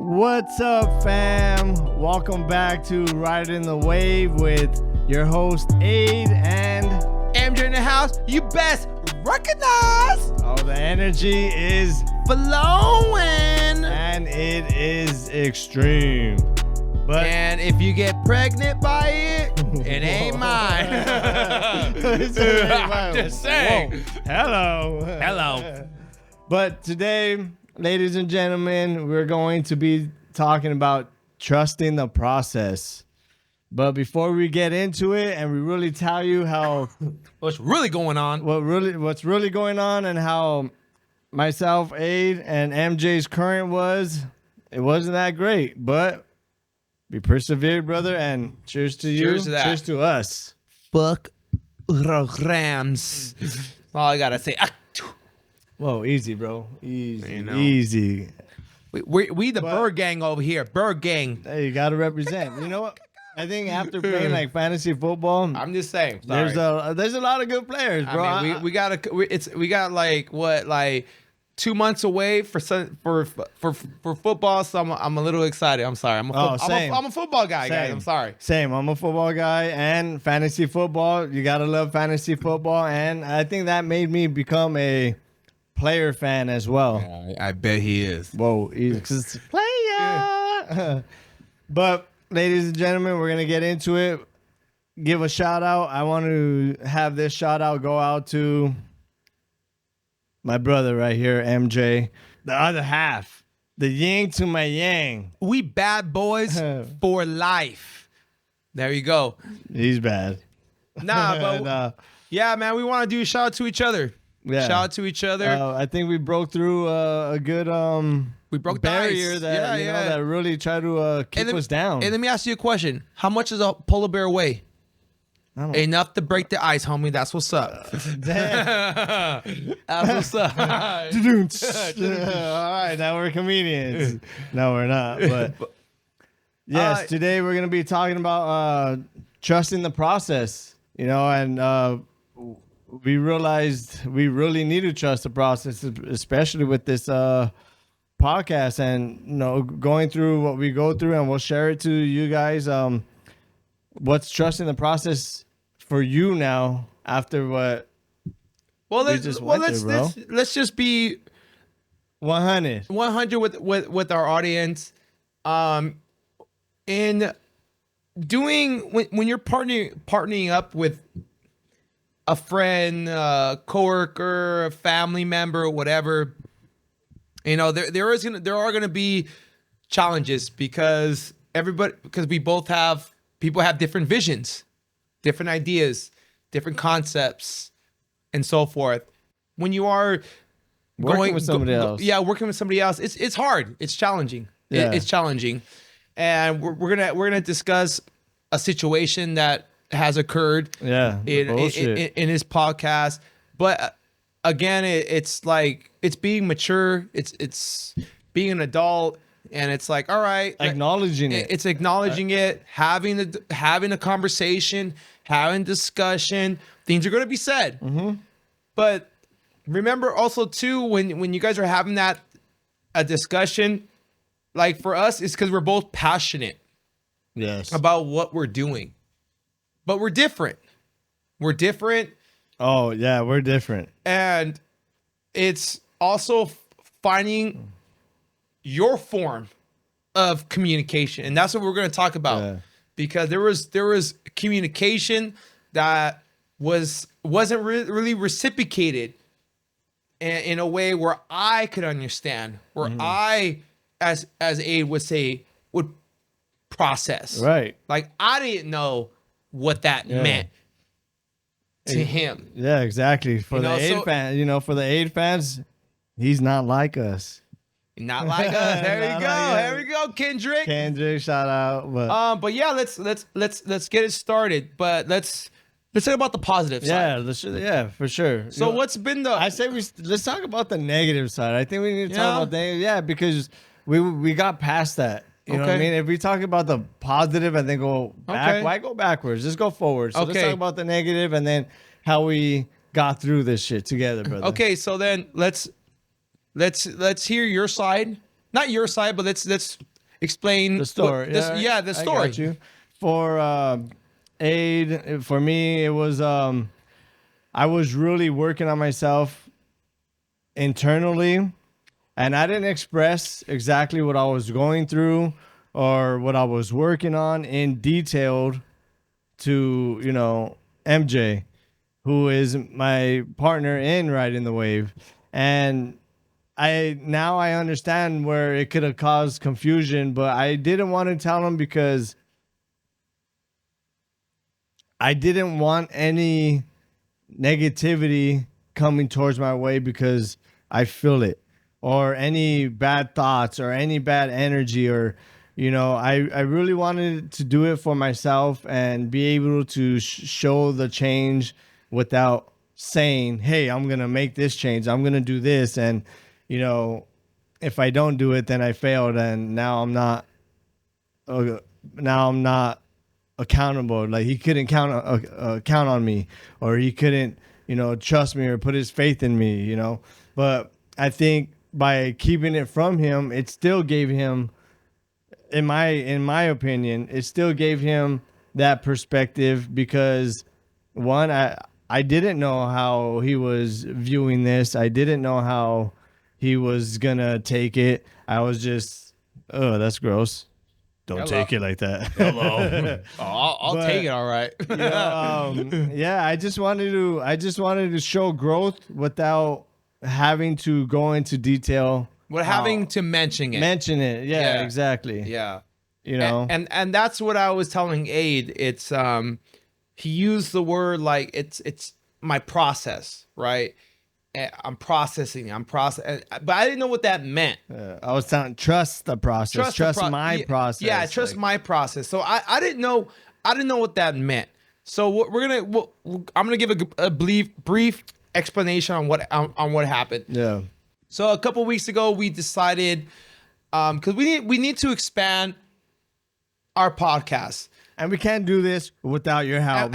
What's up, fam? Welcome back to Riding the Wave with your host, AYD and MJ in the house. You best recognize. Oh, the energy is Flowing. and it is extreme. But And if you get pregnant by it, it ain't mine. I'm just saying. Whoa. Hello. Hello. But today, ladies and gentlemen, we're going to be talking about trusting the process. But before we get into it and we really tell you how What's really going on? what's really going on and how myself, AYD, and MJ's current was, it wasn't that great, but we persevered, brother, and cheers to you. Cheers to that. Cheers to us. Fuck Rams. All I gotta say. Whoa, easy, bro. Easy. You know. Easy. We the Bird Gang over here. Bird Gang. Hey, you gotta represent. You know what? I think after playing like fantasy football, I'm just saying. Sorry. there's a lot of good players, bro. I mean, we got like 2 months away for football, so I'm a little excited. I'm sorry. I'm a football guy, guys. I'm sorry. Same. I'm a football guy and fantasy football. You gotta love fantasy football, and I think that made me become a player fan as well. Yeah, I bet he is. Whoa, because player. But ladies and gentlemen, we're gonna get into it. Give a shout out. I want to have this shout out go out to my brother right here, MJ, the other half, the yin to my yang. We bad boys for life. There you go. He's bad. Nah, but yeah, man, we want to do a shout out to each other. Yeah. Shout out to each other. I think we broke through a good We broke the barrier ice. that Yeah, know, that really tried to keep us down. And let me ask you a question. How much does a polar bear weigh? I don't- Enough to break the ice, homie. That's what's up. Damn. That's what's up. All right, now we're comedians. No, we're not. But yes, today we're gonna be talking about trusting the process. You know, and we realized we really need to trust the process, especially with this podcast, and you know, going through what we go through, and we'll share it to you guys. What's trusting the process for you now after what? Well, let's just be 100 with our audience. In doing when you're partnering up with a friend, a coworker, a family member, whatever, you know, there are gonna be challenges because people have different visions, different ideas, different concepts, and so forth. When you are working with somebody else, working with somebody else, it's hard. It's challenging. Yeah. It's challenging, and we're gonna discuss a situation that has occurred. Yeah, in his podcast, but again, it's like it's being mature. It's being an adult. And it's like, all right, acknowledging it. It's acknowledging it, having a conversation, having discussion. Things are going to be said. Mm-hmm. But remember also too, when you guys are having a discussion, like for us, it's because we're both passionate. Yes. About what we're doing, but we're different. We're different. Oh yeah, we're different. And it's also finding your form of communication, and that's what we're going to talk about. Yeah. Because there was communication that wasn't really reciprocated in a way where I could understand, where I as AYD would process. Right. Like I didn't know what that meant to him. Yeah, exactly. For You the know, AYD fan, you know, for the AYD fans, he's not like us. Not like us. There we go, Kendrick. Kendrick, shout out. But yeah, let's get it started. But let's talk about the positive side. Yeah, for sure. So You know, what's been the? I say let's talk about the negative side. I think we need to talk about negative. Yeah, because we got past that. You know what I mean? If we talk about the positive and then go back, why go backwards? Just go forward. So let's talk about the negative and then how we got through this shit together, brother. Okay, so then let's hear your side. Not your side, but let's explain the story. The I story. got you. For aid, for me, it was I was really working on myself internally, and I didn't express exactly what I was going through or what I was working on in detail to, MJ, who is my partner in Riding the Wave. And I understand where it could have caused confusion, but I didn't want to tell him because I didn't want any negativity coming towards my way because I feel it, or any bad thoughts or any bad energy, or I really wanted to do it for myself and be able to show the change without saying, hey, I'm gonna make this change, I'm gonna do this, and if I don't do it, then I failed, and now I'm not accountable. Like, he couldn't count on me, or he couldn't trust me or put his faith in me. But I think by keeping it from him, it still gave him, in my opinion, it still gave him that perspective, because one, I didn't know how he was viewing this. I didn't know how he was gonna take it. I was just, oh, that's gross. Don't take it like that. Hello. I'll take it. All right. Yeah, I just wanted to show growth without having to go into detail. Having to mention it. Yeah, exactly. Yeah. And that's what I was telling Aid. It's he used the word like it's my process, right? I'm processing, but I didn't know what that meant. I was telling, trust the process, trust my process. Yeah, trust my process. So I didn't know what that meant. So I'm gonna give a brief explanation on what happened. Yeah. So a couple weeks ago, we decided, because we need to expand our podcast, and we can't do this without your help.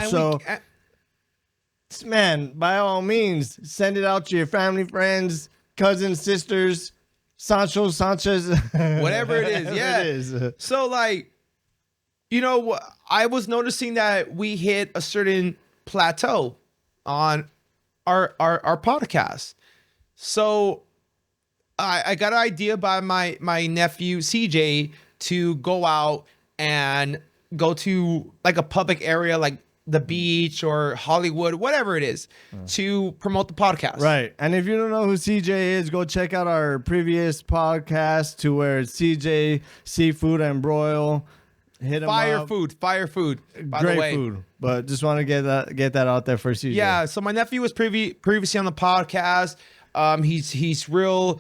Man, by all means, send it out to your family, friends, cousins, sisters, Sanchez, whatever it is. Yeah. It is. So, like, I was noticing that we hit a certain plateau on our podcast. So I got an idea by my nephew CJ to go out and go to like a public area, like the beach or Hollywood, whatever it is, to promote the podcast. Right. And if you don't know who CJ is, go check out our previous podcast to where it's CJ Seafood and Broil. Hit him up. Fire food. By Great the way. food. But just want to get that out there for CJ. Yeah. So my nephew was previously on the podcast. He's real.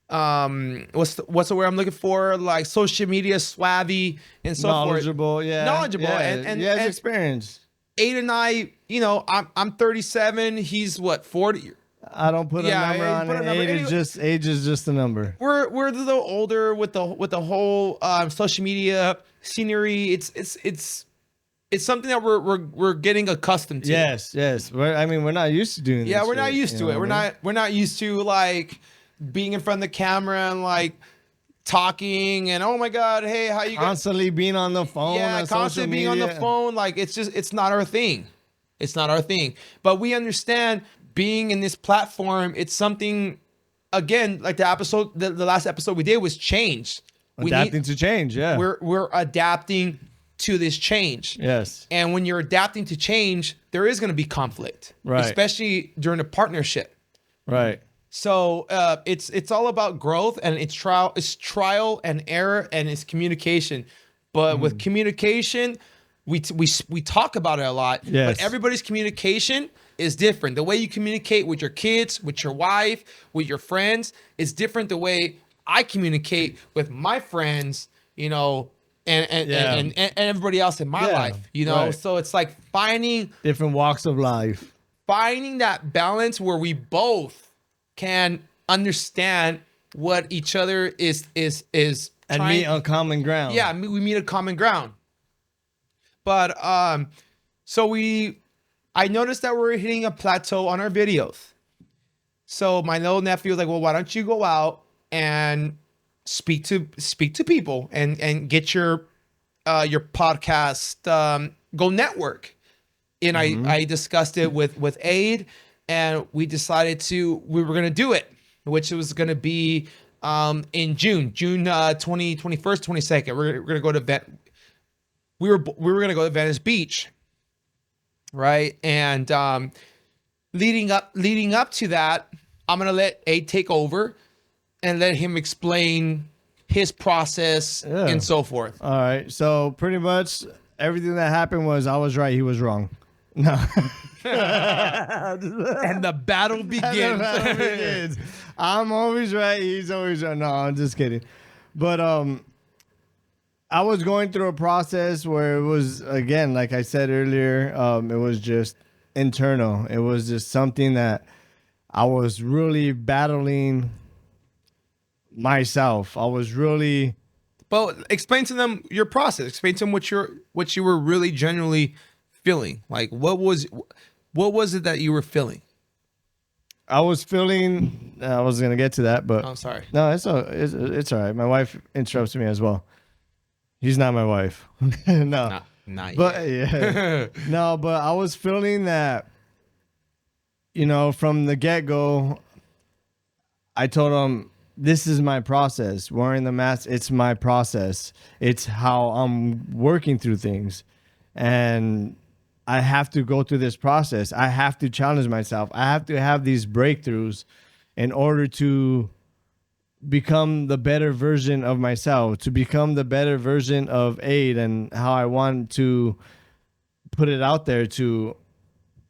What's the word I'm looking for? Like social media savvy and so knowledgeable, forth. Yeah. Knowledgeable. Yeah. And he has experience. Aid and I, I'm 37. He's what, 40? I don't put a number on it. Age is just a number. We're a little older with the whole social media scenery. It's something that we're getting accustomed to. Yes. We're not used to doing this. Yeah, we're not used to it. We're not used to like being in front of the camera and like talking and oh my god, hey, how you constantly being on the phone? Yeah, constantly being on the phone. Like it's not our thing. It's not our thing. But we understand being in this platform. It's something. Again, like the last episode we did was change. Adapting to change. Yeah, we're adapting to this change. Yes. And when you're adapting to change, there is going to be conflict, right? Especially during a partnership, right? So it's all about growth, and it's trial and error, and it's communication. But with communication, we talk about it a lot. Yes. But everybody's communication is different. The way you communicate with your kids, with your wife, with your friends is different. The way I communicate with my friends, and everybody else in my life, Right. So it's like finding different walks of life, finding that balance where we both can understand what each other is and meet on common ground. Yeah, we meet a common ground. But so I noticed that we're hitting a plateau on our videos. So my little nephew was like, well, why don't you go out and speak to people and get your podcast go network. And I discussed it with Aid, and we decided we were going to do it, which was going to be in June 21st, 22nd. We're going to go to we were going to go to Venice Beach, right? And leading up to that, I'm going to let Aid take over and let him explain his process and so forth. All right. So pretty much everything that happened was I was right, he was wrong. No. And the battle begins. I'm always right, he's always right. No, I'm just kidding. But I was going through a process where it was, again, like I said earlier, it was just internal. It was just something that I was really battling myself. I was really. Well, explain to them your process. Explain to them what you were really genuinely feeling. Like, what was it that you were feeling? I was feeling. I was gonna get to that, but I'm sorry. No, it's all right. My wife interrupts me as well. She's not my wife. No, not but yet. Yeah, no, but I was feeling that. From the get-go, I told him, this is my process. Wearing the mask, it's my process. It's how I'm working through things. And I have to go through this process. I have to challenge myself. I have to have these breakthroughs in order to become the better version of myself, to become the better version of Aid and how I want to put it out there to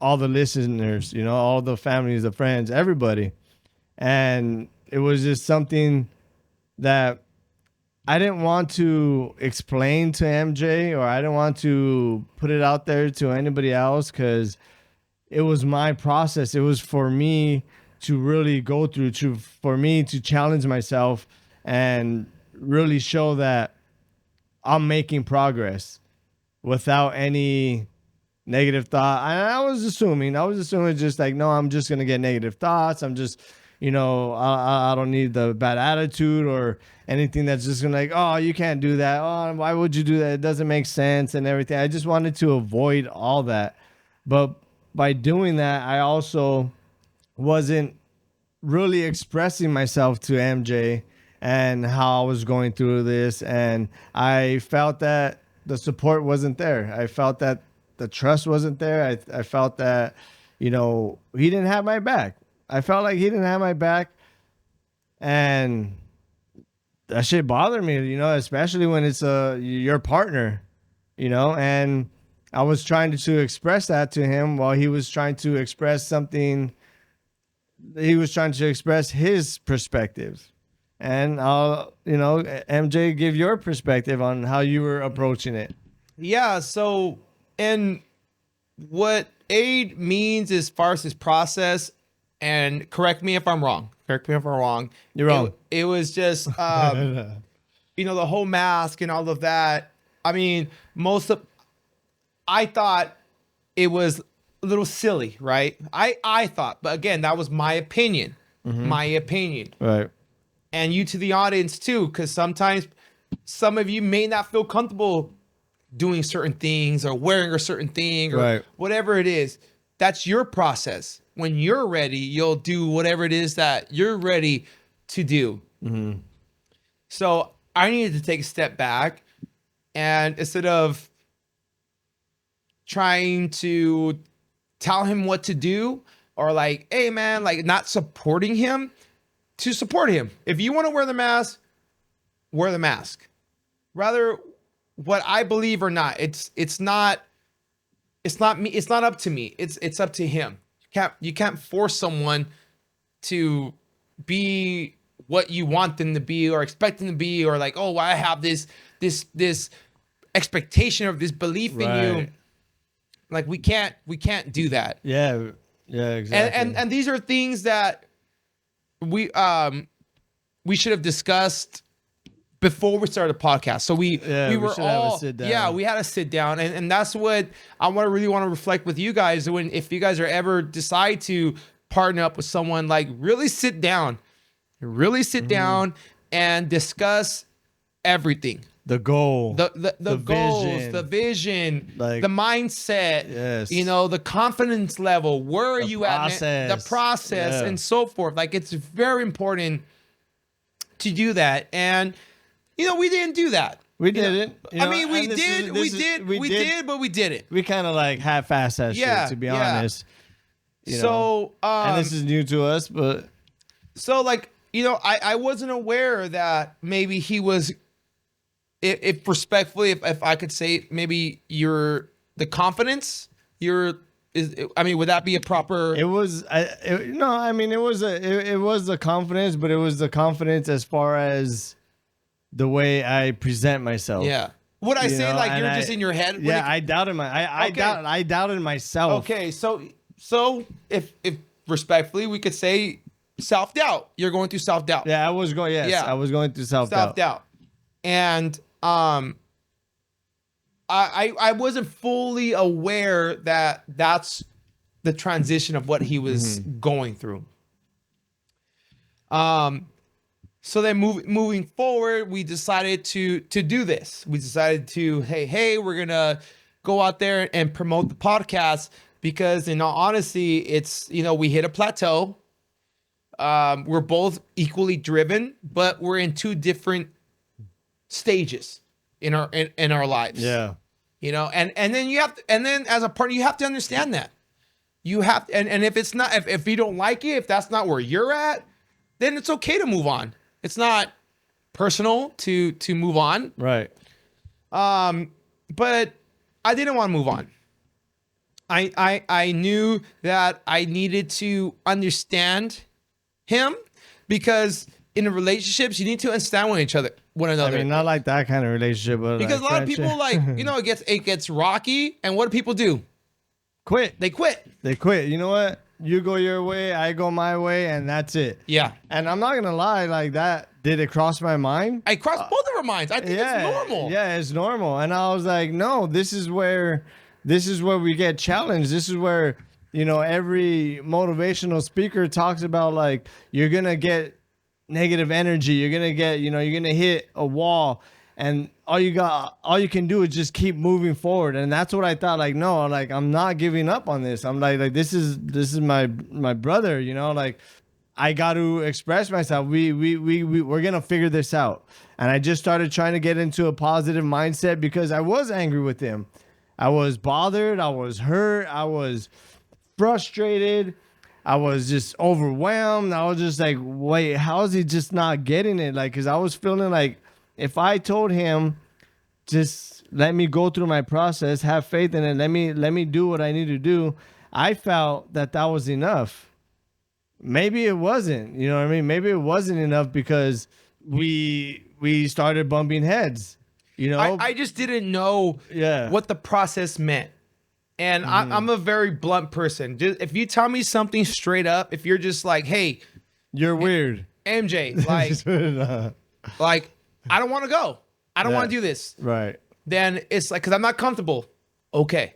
all the listeners, all the families, the friends, everybody. And it was just something that I didn't want to explain to MJ, or I didn't want to put it out there to anybody else, because it was my process. It was for me to really go through, for me to challenge myself and really show that I'm making progress without any negative thought. I was assuming just like, no, I'm just going to get negative thoughts. I'm just, I don't need the bad attitude or anything that's just going to like, oh, you can't do that. Oh, why would you do that? It doesn't make sense and everything. I just wanted to avoid all that. But by doing that, I also wasn't really expressing myself to MJ and how I was going through this. And I felt that the support wasn't there. I felt that the trust wasn't there. I felt that, he didn't have my back. I felt like he didn't have my back. And that shit bothered me, especially when it's your partner, and I was trying to express that to him while he was trying to express something. He was trying to express his perspective. And I'll, MJ, give your perspective on how you were approaching it. Yeah. So, and what Aid means as far as his process, and correct me if I'm wrong. You're wrong. It was just, the whole mask and all of that. I mean, I thought it was a little silly, right? I thought, but again, that was my opinion. My opinion. Right. And you to the audience too, because sometimes some of you may not feel comfortable doing certain things or wearing a certain thing or whatever it is. That's your process. When you're ready, you'll do whatever it is that you're ready to do. So I needed to take a step back, and instead of trying to tell him what to do or like, hey man, like not supporting him, to support him. If you want to wear the mask, wear the mask. Rather what I believe or not, it's not me. It's not up to me. It's up to him. You can't force someone to be what you want them to be or expect them to be, or like, oh, I have this expectation of this belief in you. Like we can't do that. Yeah, exactly. And these are things that we should have discussed before we started the podcast. So we were all, we had to sit down, and that's what I really want to reflect with you guys. If you guys are ever decide to partner up with someone, like really sit down and discuss everything. The goal, the goals, vision, the vision, like, the mindset, yes, the confidence level, where are you at, the process, and so forth. Like, it's very important to do that. And, we didn't do that. We didn't. I mean, we did, but we didn't. We kind of like half-assed that shit, to be honest. And this is new to us, but. So, like, I wasn't aware that maybe he was, if respectfully, if I could say, maybe the confidence, would that be a proper? It was, it was the confidence, but it was the confidence as far as the way I present myself. Yeah. Would I say like you're just in your head? Yeah, I doubted I doubted myself. Okay, so if respectfully we could say self-doubt. You're going through self-doubt. Yeah, I was going. Yes, yeah. I was going through self-doubt. Self-doubt, and I wasn't fully aware that that's the transition of what he was going through. So then moving forward, we decided to do this. We decided to, hey, we're gonna go out there and promote the podcast because, in all honesty, it's, we hit a plateau. We're both equally driven, but we're in two different stages in our lives. Yeah. And then you have to, and then as a partner, you have to understand that. You have to, and if it's not, if you don't like it, if that's not where you're at, then it's okay to move on. It's not personal to move on. Right. But I didn't want to move on. I knew that I needed to understand him, because in the relationships you need to understand one another. I mean, not like that kind of relationship, but because like a lot of people it gets rocky, and what do people do? Quit. They quit. You know what? You go your way, I go my way, and that's it. Yeah. And I'm not gonna lie, like that. Did it cross my mind? I crossed both of our minds. I think it's normal. Yeah, it's normal. And I was like, no, this is where we get challenged. This is where, every motivational speaker talks about, like, you're gonna get negative energy. You're gonna get, you're gonna hit a wall, and all you can do is just keep moving forward. And that's what I thought. Like, no, like, I'm not giving up on this. I'm like this is my brother. Like, I got to express myself. We're gonna figure this out. And I just started trying to get into a positive mindset because I was angry with him. I was bothered. I was hurt. I was frustrated. I was just overwhelmed. I was just like, wait, how is he just not getting it? Like, because I was feeling like if I told him, just let me go through my process, have faith in it, let me do what I need to do, I felt that was enough. Maybe it wasn't. You know what I mean? Maybe it wasn't enough because we started bumping heads. I just didn't know what the process meant. And I'm a very blunt person. If you tell me something straight up, if you're just like, hey, you're weird, MJ, like, I don't want to go. I don't want to do this. Right. Then it's like, because I'm not comfortable. Okay.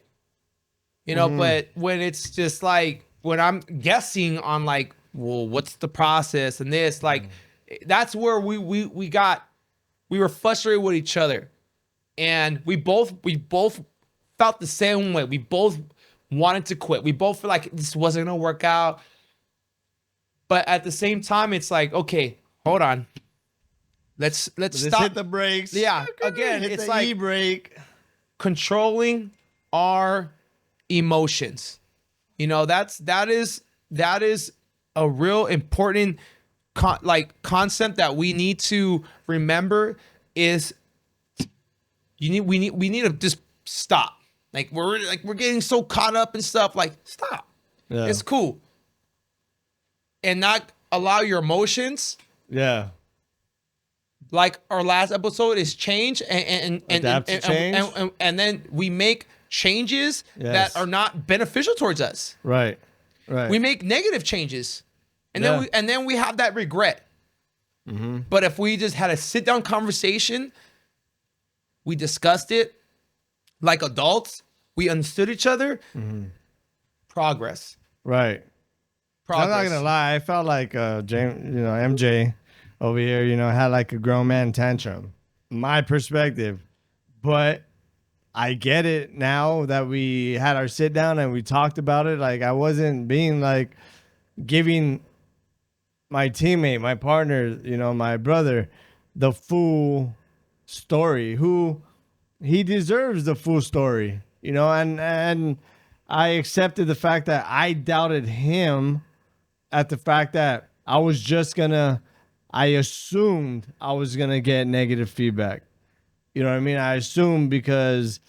But when it's just like, when I'm guessing on like, well, what's the process and this, like, that's where we were frustrated with each other. And we both felt the same way. We both wanted to quit. We both feel like this wasn't going to work out. But at the same time, it's like, okay, hold on. Let's stop. Hit the brakes. Yeah. Again, it's like e-brake. Controlling our emotions. That is a real important concept that we need to remember. Is we need to just stop. Like, we're getting so caught up in stuff. Like, stop. Yeah. It's cool. And not allow your emotions. Yeah. Like our last episode is change and then we make changes that are not beneficial towards us. Right. Right. We make negative changes. And then we have that regret. Mm-hmm. But if we just had a sit down conversation, we discussed it like adults, we understood each other. Mm-hmm. Progress. Right. Progress. I'm not gonna lie, I felt like James, MJ over here, you know, had like a grown man tantrum. My perspective. But I get it now that we had our sit down and we talked about it. Like, I wasn't being like giving my teammate, my partner, you know, my brother, the full story. Who he deserves the full story, you know, and I accepted the fact that I doubted him at the fact that I assumed I was gonna get negative feedback. You know what I mean? I assumed because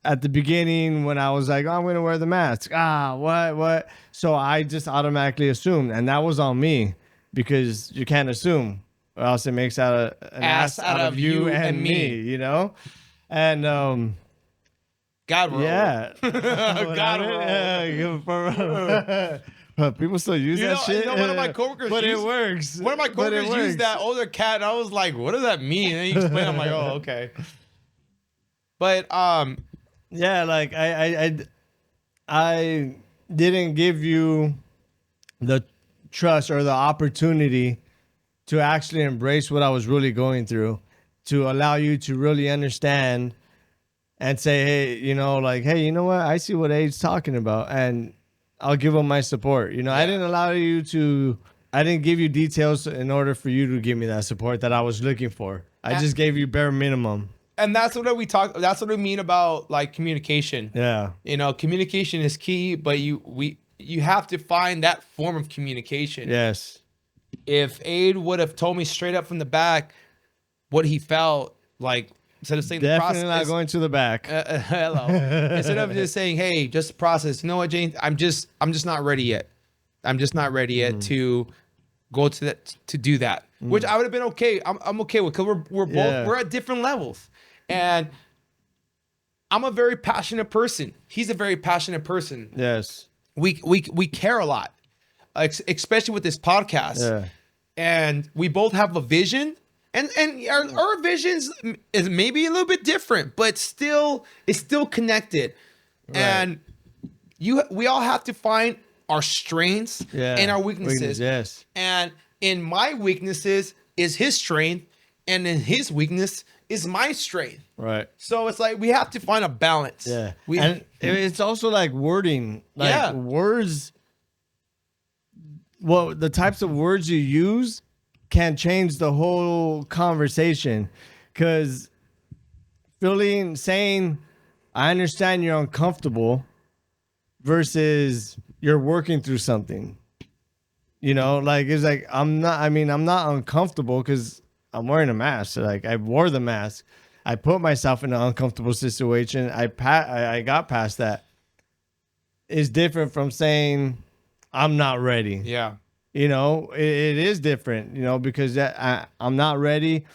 at the beginning when I was like, oh, I'm gonna wear the mask. What? So I just automatically assumed, and that was on me because you can't assume, or else it makes an ass out of you and me. You know, and God roll. yeah, God roll. People still use that shit. You know, one of my coworkers, but it works. One of my coworkers used that older cat, and I was like, "What does that mean?" And he explained. I'm like, "Oh, okay." But yeah, like I didn't give you the trust or the opportunity to actually embrace what I was really going through, to allow you to really understand and say, hey, you know, like, hey, you know what? I see what A's talking about, and I'll give him my support. You know, yeah. I didn't give you details in order for you to give me that support that I was looking for. I just gave you bare minimum. And that's what that's what we mean about like communication. Yeah. You know, communication is key, but you have to find that form of communication. Yes. If Aid would have told me straight up from the back what he felt, like, instead of saying definitely the process, not going to the back. Hello. Instead of just saying, "Hey, just the process." You know what, Jane? I'm just not ready yet. I'm just not ready yet to go to that to do that. Which I would have been okay. I'm okay with, because we're at different levels, and I'm a very passionate person. He's a very passionate person. Yes. We care a lot, especially with this podcast. Yeah. And we both have a vision. And our visions is maybe a little bit different, but it's still connected. Right. And we all have to find our strengths and our weaknesses. Yes. And in my weaknesses is his strength, and in his weakness is my strength. Right. So it's like we have to find a balance. Yeah. And it's also like wording, like words. Well, the types of words you use can change the whole conversation, because saying I understand you're uncomfortable versus you're working through something, you know, like it's like I'm not uncomfortable because I'm wearing a mask. Like, I wore the mask, I put myself in an uncomfortable situation, I got past that. Is different from saying I'm not ready. Yeah. You know, it is different, you know, because I'm not ready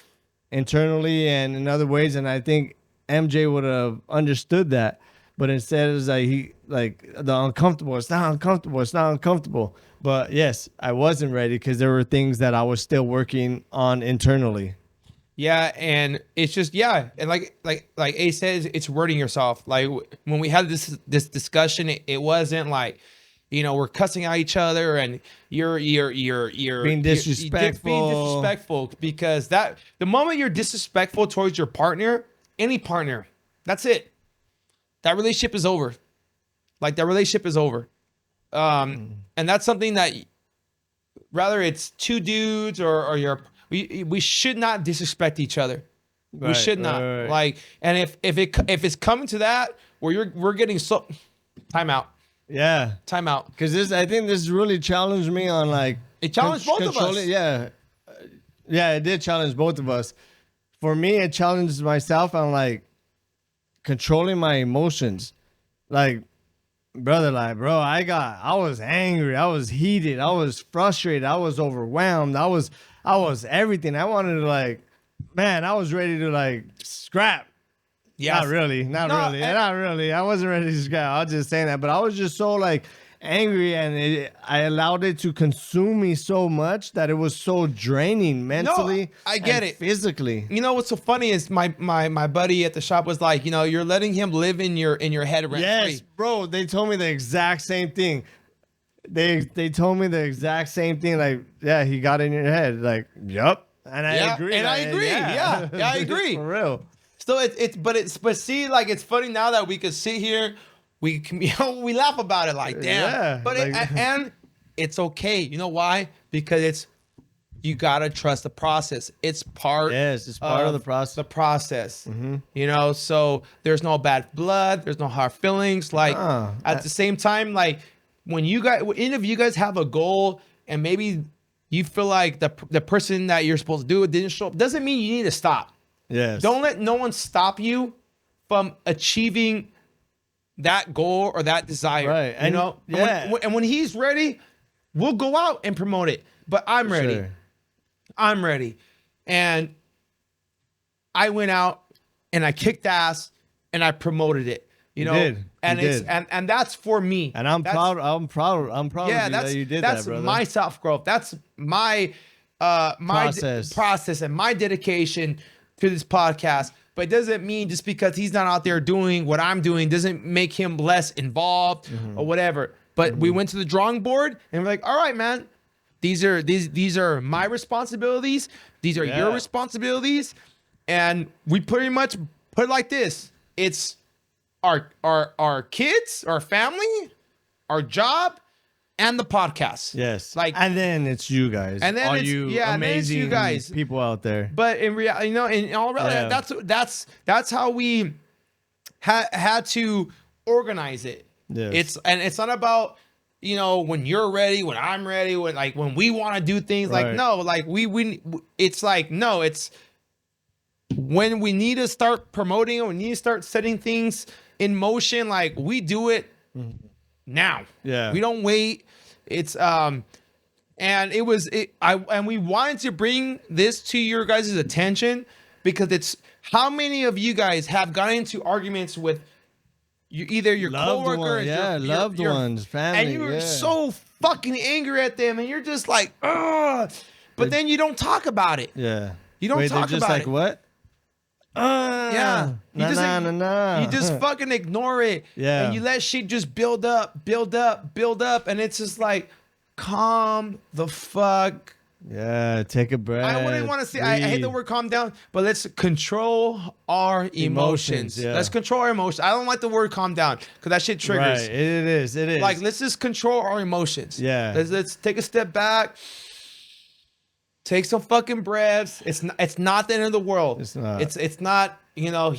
internally and in other ways. And I think MJ would have understood that. But instead, it's like the uncomfortable. It's not uncomfortable. It's not uncomfortable. But yes, I wasn't ready because there were things that I was still working on internally. Yeah, and it's just and like A says, it's wording yourself. Like when we had this discussion, it wasn't like, you know, we're cussing at each other and you're being disrespectful. Because the moment you're disrespectful towards your partner, any partner, that's it. That relationship is over. Like, that relationship is over. And that's something that, rather it's two dudes or we should not disrespect each other. Right, we should not. Right. Like, and if it's coming to that where we're getting time out. Yeah. Time out. Because I think this really challenged me on, like, it challenged both of us. Yeah. Yeah, it did challenge both of us. For me, it challenged myself on, like, controlling my emotions. Like, brother, like, bro, I was angry, I was heated, I was frustrated, I was overwhelmed, I was everything. I wanted to, like, man, I was ready to, like, scrap. Yeah, not really. I wasn't ready to scrap. I was just saying that, but I was just so, like, angry, and I allowed it to consume me so much that it was so draining mentally. No, I get it. Physically. You know what's so funny is my buddy at the shop was like, you know, you're letting him live in your head rent free. Yes, bro. They told me the exact same thing. They told me the exact same thing. Like, yeah, he got in your head. Like, yup. And I Yeah, agree. and I agree. Yeah, I agree. For real. So but see, like, it's funny now that we could sit here, we can, we laugh about it like, damn. Yeah, But like- and it's okay. You know why? Because you gotta trust the process. It's part. Yes, it's part of the process. The process. You know, so there's no bad blood. There's no hard feelings. Like at the same time, like when any of you guys have a goal and maybe you feel like the person that you're supposed to do it didn't show up, doesn't mean you need to stop. Yes. Don't let no one stop you from achieving that goal or that desire. Right. You know? Yeah. And when he's ready, we'll go out and promote it. But I'm ready. Sure. I'm ready. And I went out and I kicked ass and I promoted it. You know? did. And You it's did. and that's for me. And I'm proud of you that you did that's that, brother. my self-growth. That's my process and my dedication to this podcast. But it doesn't mean just because he's not out there doing what I'm doing doesn't make him less involved or whatever. But we went to the drawing board and we're like, all right, man, these are my responsibilities. These are your responsibilities. And we pretty much put it like this. It's our kids, our family, our job, and the podcast. Yes. Like, and then it's you guys. And then all it's- you yeah, and then it's amazing you guys. people out there. but in reality, you know, in all reality, that's how we had to organize it. Yes. It's not about, you know, when you're ready, when I'm ready, when we want to do things. Like, Right. no, like it's like, no, it's when we need to start promoting or we need to start setting things in motion, like we do it now. Yeah. We don't wait. It's and we wanted to bring this to your guys' attention because it's how many of you guys have gotten into arguments with either your Loved coworkers, ones, loved ones, family, and you were so fucking angry at them, and you're just like, ugh. But then you don't talk about it. Yeah. You don't talk they're just about like, it. what? Yeah. You just fucking ignore it. Yeah. And you let shit just build up. And it's just like, calm the fuck. Yeah, take a breath. I wouldn't want to say, I hate the word calm down, but let's control our emotions. Yeah. Let's control our emotions. I don't like the word calm down because that shit triggers. Right, it is. Like, let's just control our emotions. Yeah. Let's take a step back. Take some fucking breaths. It's not the end of the world. It's not. It's not, you know,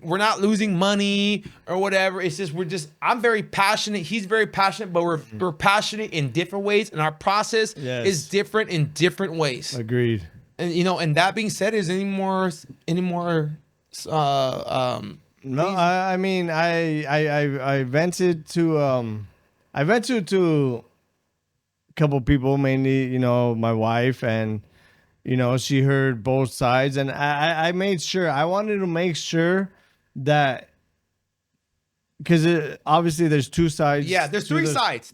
we're not losing money or whatever. It's just I'm very passionate. He's very passionate, but we're passionate in different ways, and our process is different in different ways. Agreed. And you know, and that being said, is any more No, I mean I vented to a couple people, mainly, you know, my wife, and you know, she heard both sides, and I made sure, I wanted to make sure that, because obviously there's two sides. Yeah, there's three sides.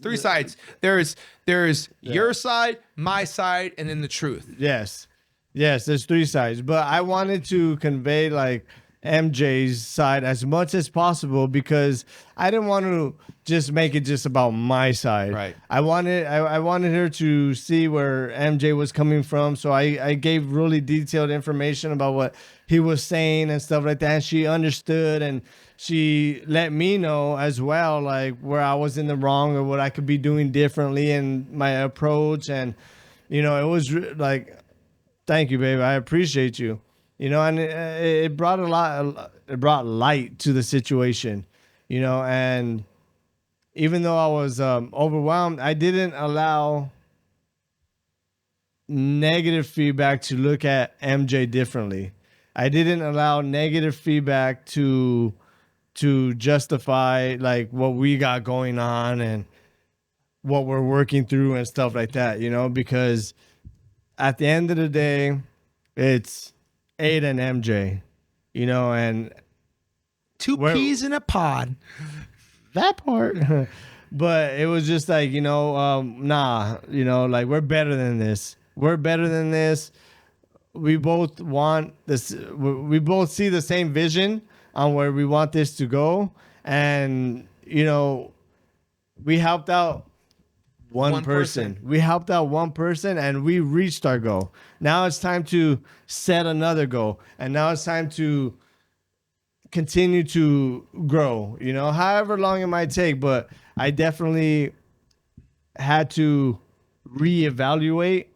There's your side, my side, and then the truth. Yes, there's three sides, but I wanted to convey like MJ's side as much as possible because I didn't want to just make it just about my side. Right. I wanted her to see where MJ was coming from, so I gave really detailed information about what he was saying and stuff like that, and she understood, and she let me know as well, like where I was in the wrong or what I could be doing differently in my approach. And you know, it was like, thank you, babe, I appreciate you. You know, and it brought it brought light to the situation, you know, and even though I was overwhelmed, I didn't allow negative feedback to look at MJ differently. I didn't allow negative feedback to justify like what we got going on and what we're working through and stuff like that, you know, because at the end of the day, it's AYD and MJ, you know, and Two peas in a pod. that part. But it was just like, you know, nah, you know, like we're better than this. We're better than this. We both want this. We both see the same vision on where we want this to go. And, you know, we helped out one person. We helped out one person and we reached our goal. Now it's time to set another goal. And now it's time to continue to grow, however long it might take. But I definitely had to reevaluate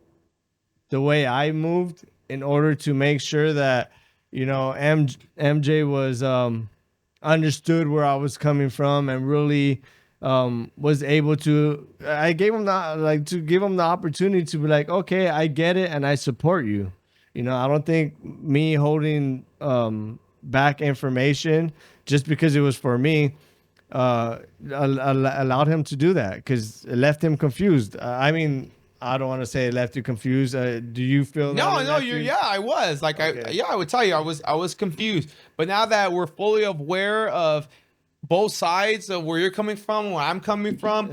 the way I moved in order to make sure that, MJ was understood where I was coming from and really was able to. I gave him the opportunity to be like, okay, I get it and I support you. I don't think me holding back information just because it was for me allowed him to do that, because it left him confused. I don't want to say it left you confused. Do you feel that? No, yeah, I was like, okay. I would tell you, I was confused. But now that we're fully aware of both sides of where you're coming from, where I'm coming from,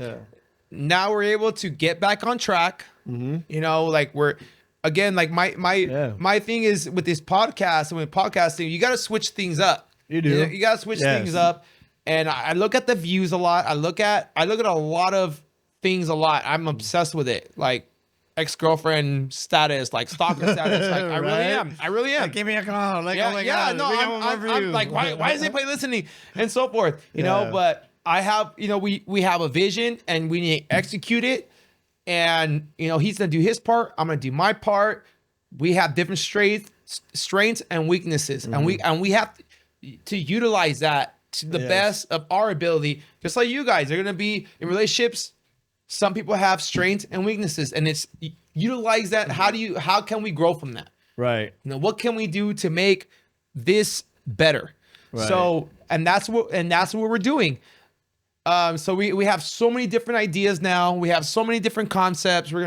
now we're able to get back on track. Like we're, again, like my thing is with this podcast and with podcasting, you got to switch things up. You do. You got to switch things up. And I look at the views a lot. I look at a lot of things a lot. I'm obsessed with it. Like ex-girlfriend status, like stalker status. Like I really am. Like, give me a call. Like, oh my God. No, I'm like, why is anybody listening? And so forth. You know, but I have, we have a vision and we need to execute it. And, he's gonna do his part. I'm gonna do my part. We have different strengths and weaknesses. And we have to utilize that to the best of our ability. Just like you guys are gonna be in relationships. Some people have strengths and weaknesses, and it's utilize that. How can we grow from that? Right. What can we do to make this better? Right. So, and that's what we're doing. So we have so many different ideas now. We have so many different concepts. We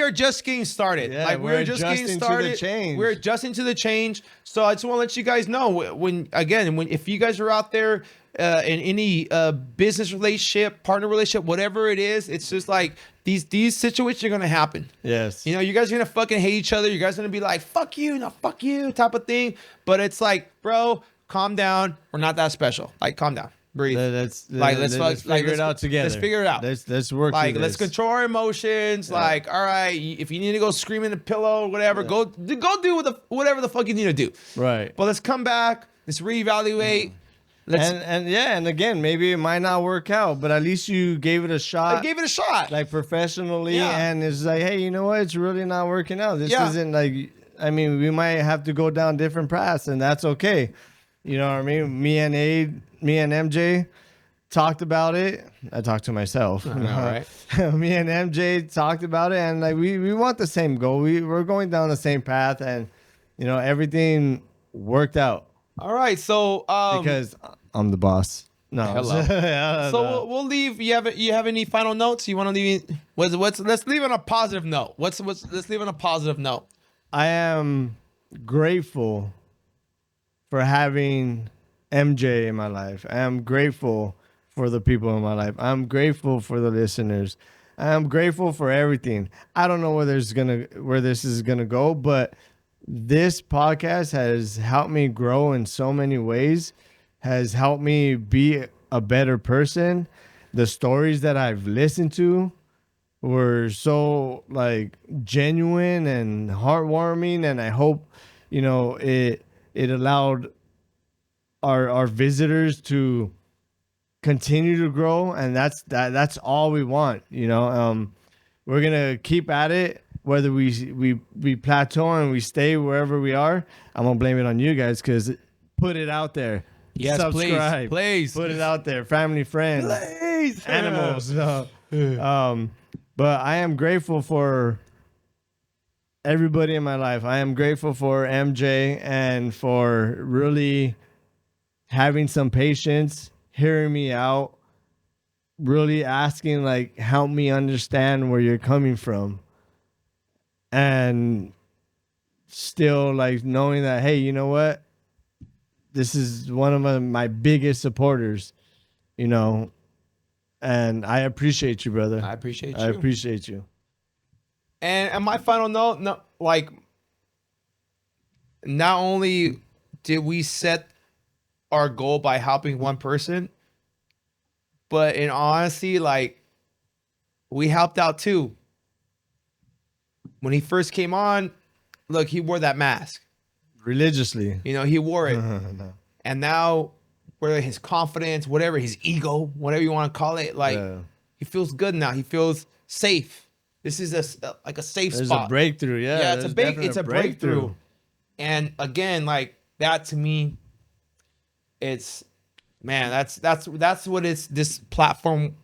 are just getting started. Yeah, like we're just getting started. To the change. We're adjusting to the change. So I just want to let you guys know if you guys are out there in any business relationship, partner relationship, whatever it is, it's just like these situations are gonna happen. Yes. You guys are gonna fucking hate each other. You guys are gonna be like, fuck you, no fuck you, type of thing. But it's like, bro, calm down. We're not that special. Like, calm down. Breathe. Let's figure it out together. Let's figure it out. Let's work. Like, let's control our emotions. Yeah. Like, all right, if you need to go scream in the pillow or whatever, go do whatever the fuck you need to do. Right. But let's come back. Let's reevaluate. And again, maybe it might not work out, but at least you gave it a shot. I gave it a shot, like professionally, and it's like, hey, you know what? It's really not working out. This isn't like. We might have to go down different paths, and that's okay. You know what I mean? Me and MJ talked about it. I talked to myself. All right. Me and MJ talked about it, and like we want the same goal. We're going down the same path, and everything worked out. All right, so because I'm the boss. No. Hello. So we'll leave. You have any final notes? You want to leave? Let's leave on a positive note. Let's leave on a positive note. I am grateful for having MJ in my life. I am grateful for the people in my life. I'm grateful for the listeners. I'm grateful for everything. I don't know where this is gonna go, but this podcast has helped me grow in so many ways, has helped me be a better person. The stories that I've listened to were so like genuine and heartwarming, and I hope it allowed our visitors to continue to grow, and that's all we want. We're gonna keep at it. Whether we plateau and we stay wherever we are, I'm gonna blame it on you guys, because put it out there. Yes, subscribe, please put it out there. Family, friends, please. Animals. But I am grateful for everybody in my life. I am grateful for MJ and for really having some patience, hearing me out, really asking, like, help me understand where you're coming from. And still, like, knowing that, hey, you know what? This is one of my biggest supporters, and I appreciate you, brother. I appreciate you. I appreciate you. And my final note, not only did we set our goal by helping one person, but in honesty, like, we helped out too. When he first came on, look, he wore that mask. Religiously. You know, he wore it. No. And now, whether his confidence, whatever, his ego, whatever you want to call it, like, he feels good now. He feels safe. This is like a safe There's spot. a breakthrough, yeah. Yeah, it's a breakthrough. And again, like, that to me, it's, man, that's what this platform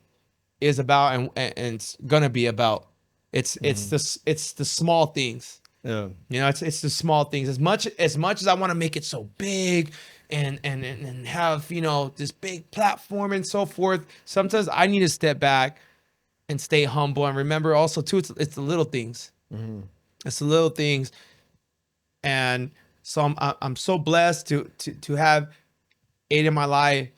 is about, and it's gonna be about. It's the small things. Yeah. You know, it's the small things. As much as I want to make it so big and have, you know, this big platform and so forth, sometimes I need to step back and stay humble and remember also too, it's the little things. Mm-hmm. It's the little things. And so I'm so blessed to have AYD in my life.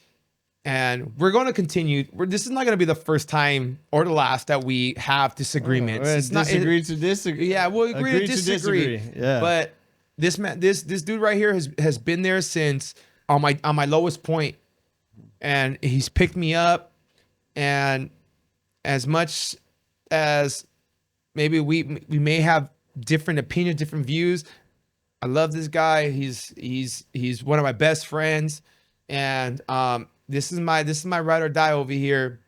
And we're going to continue. This is not going to be the first time or the last that we have disagreements. It's disagree to disagree. Yeah, we'll agree to disagree. Yeah. But this man, this dude right here has been there since on my lowest point, and he's picked me up. And as much as maybe we may have different opinions, different views, I love this guy. He's one of my best friends, and this is my ride or die over here.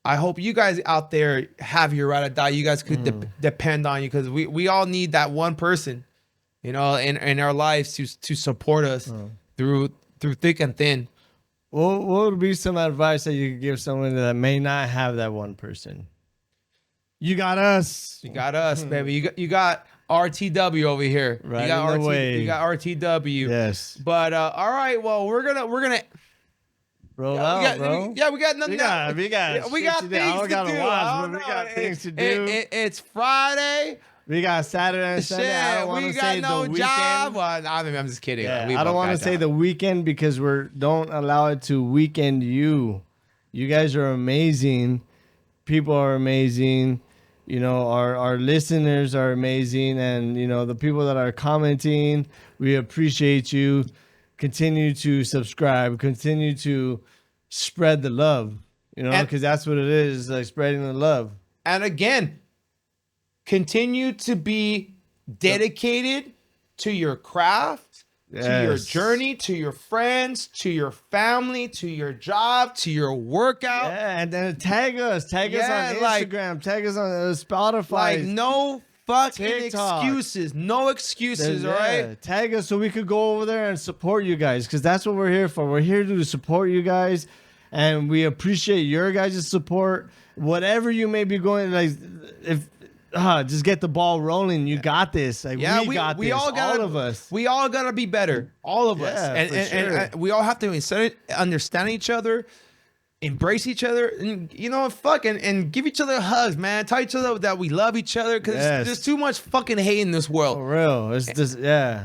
I hope you guys out there have your ride or die. You guys could depend on you, because we all need that one person, you know, in our lives to support us through thick and thin. What would be some advice that you could give someone that may not have that one person? You got us. You got us, baby. You got RTW over here. Right, you got in the way. You got RTW. Yes. But all right, well, we're gonna roll out, bro. We got nothing. We got things I to gotta do. watch, but we got things to do. It's Friday. We got Saturday and Sunday. I don't want to say the weekend. Job. Well, I'm just kidding. Yeah, I don't want to say the weekend because don't allow it to weekend you. You guys are amazing. People are amazing. You know, our listeners are amazing, and you know the people that are commenting. We appreciate you. Continue to subscribe. Continue to spread the love. You know, because that's what it is, like spreading the love. And again, continue to be dedicated to your craft, to your journey, to your friends, to your family, to your job, to your workout. Yeah, and then tag us on Instagram, tag us on Spotify. Like, no fucking TikTok. excuses. No excuses, all right? Tag us so we could go over there and support you guys, because that's what we're here for. We're here to support you guys, and we appreciate your guys' support. Whatever you may be going, like, just get the ball rolling. You got this. Like, we got this. All of us. We all gotta be better. All of us. And we all have to understand each other, embrace each other, and you know, and give each other hugs, man. Tell each other that we love each other, because there's too much fucking hate in this world. For real. It's just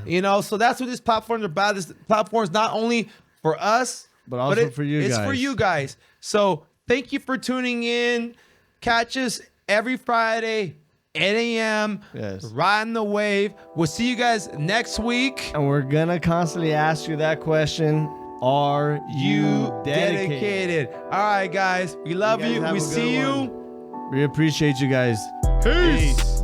You know, so that's what this platform is about. This platform is not only for us, but also for you guys. It's for you guys. So thank you for tuning in. Catch us every Friday, 8 a.m. Yes. Riding the wave. We'll see you guys next week. And we're going to constantly ask you that question. Are you dedicated? All right, guys. We love you. We see you. We appreciate you guys. Peace.